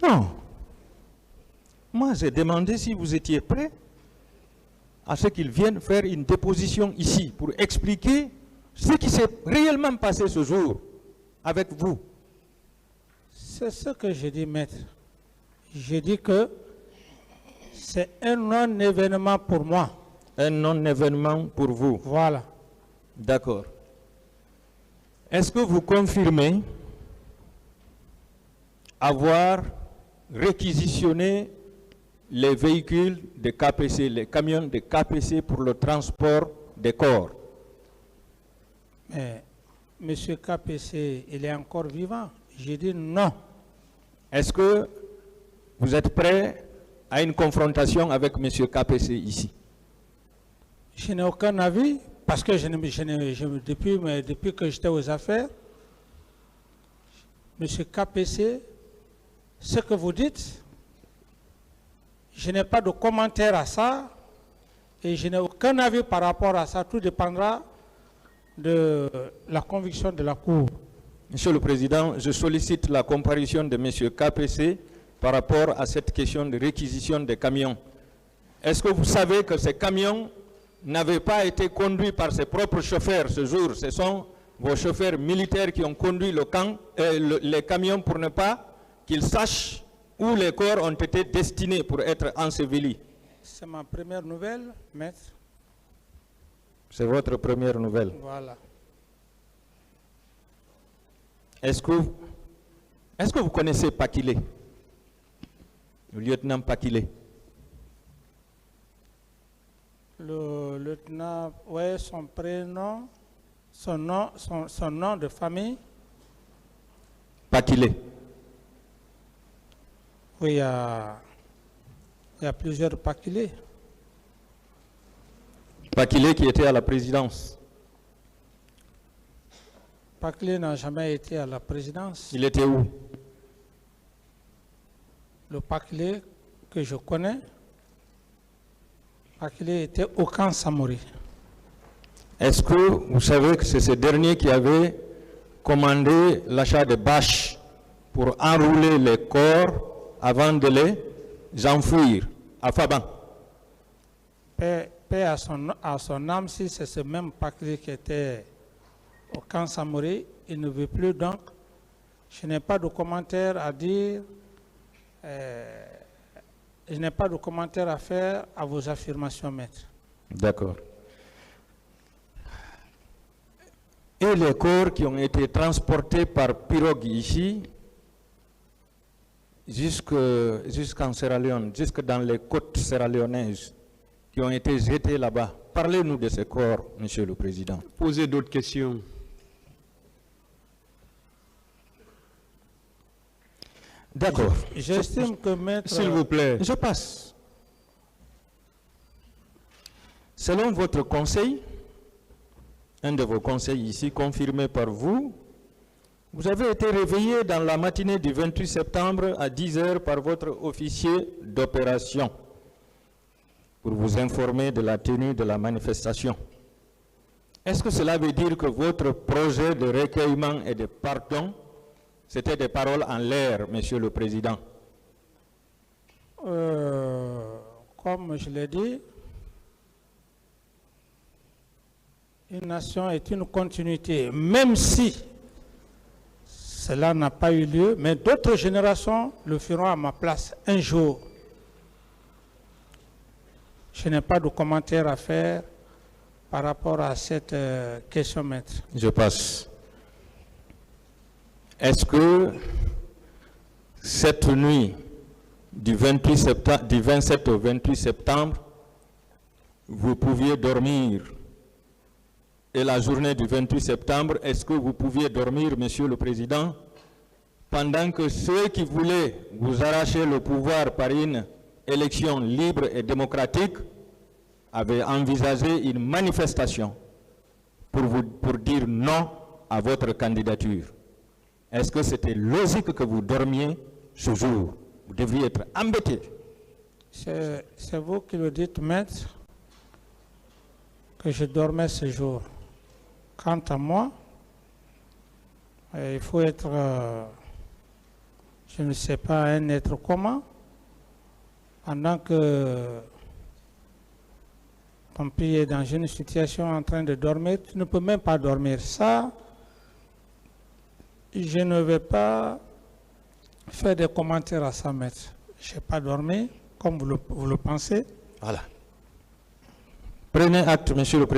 Non. Moi, j'ai demandé si vous étiez prêt à ce qu'ils viennent faire une déposition ici pour expliquer ce qui s'est réellement passé ce jour avec vous. C'est ce que j'ai dit, maître. J'ai dit que c'est un non-événement pour moi. Un non-événement pour vous. Voilà. D'accord. Est-ce que vous confirmez avoir réquisitionné les véhicules de KPC, les camions de KPC pour le transport des corps? Mais M. KPC, il est encore vivant. J'ai dit non. Est-ce que vous êtes prêt à une confrontation avec M. KPC ici? Je n'ai aucun avis parce que depuis que j'étais aux affaires, M. KPC, ce que vous dites, je n'ai pas de commentaire à ça et je n'ai aucun avis par rapport à ça. Tout dépendra de la conviction de la Cour. Monsieur le Président, je sollicite la comparution de M. KPC par rapport à cette question de réquisition des camions. Est-ce que vous savez que ces camions n'avaient pas été conduits par ses propres chauffeurs ce jour? Ce sont vos chauffeurs militaires qui ont conduit les camions pour ne pas qu'ils sachent où les corps ont été destinés pour être ensevelis. C'est ma première nouvelle, maître. C'est votre première nouvelle. Voilà. Est-ce que vous connaissez Pakile? Le lieutenant Pakile? Le lieutenant, oui, son prénom, son nom de famille. Pakile. Oui, il y a plusieurs Pakile. Pakile qui était à la présidence. Pakile n'a jamais été à la présidence. Il était où? Le Pakile que je connais, Pakile était au camp Samori. Est-ce que vous savez que c'est ce dernier qui avait commandé l'achat de bâches pour enrouler les corps avant de les enfouir à Faban? Paix à son âme, si c'est ce même Pakile qui était au camp Samori, il ne veut plus, donc je n'ai pas de commentaire à dire, je n'ai pas de commentaire à faire à vos affirmations, maître. D'accord. Et les corps qui ont été transportés par pirogue ici, jusqu'en Sierra Leone, jusque dans les côtes sierra-léonaises, qui ont été jetés là-bas. Parlez-nous de ces corps, Monsieur le Président. Posez d'autres questions. D'accord. J'estime que maître... S'il vous plaît. Je passe. Selon votre conseil, un de vos conseils ici, confirmé par vous, vous avez été réveillé dans la matinée du 28 septembre à 10 h par votre officier d'opération pour vous informer de la tenue de la manifestation. Est-ce que cela veut dire que votre projet de recueillement et de pardon, c'était des paroles en l'air, Monsieur le Président? Comme je l'ai dit, une nation est une continuité, même si cela n'a pas eu lieu, mais d'autres générations le feront à ma place un jour. Je n'ai pas de commentaire à faire par rapport à cette question, maître. Je passe. Est-ce que cette nuit du 27 au 28 septembre, vous pouviez dormir? Et la journée du 28 septembre, est-ce que vous pouviez dormir, Monsieur le Président, pendant que ceux qui voulaient vous arracher le pouvoir par une élection libre et démocratique avaient envisagé une manifestation pour dire non à votre candidature? Est-ce que c'était logique que vous dormiez ce jour? Vous devriez être embêté. C'est vous qui le dites, maître, que je dormais ce jour. Quant à moi, il faut être... je ne sais pas, un être comment, pendant que ton pays est dans une situation en train de dormir, tu ne peux même pas dormir. Ça, je ne vais pas faire des commentaires à ça, maître. Je n'ai pas dormi, comme vous le pensez. Voilà. Prenez acte, monsieur le Président.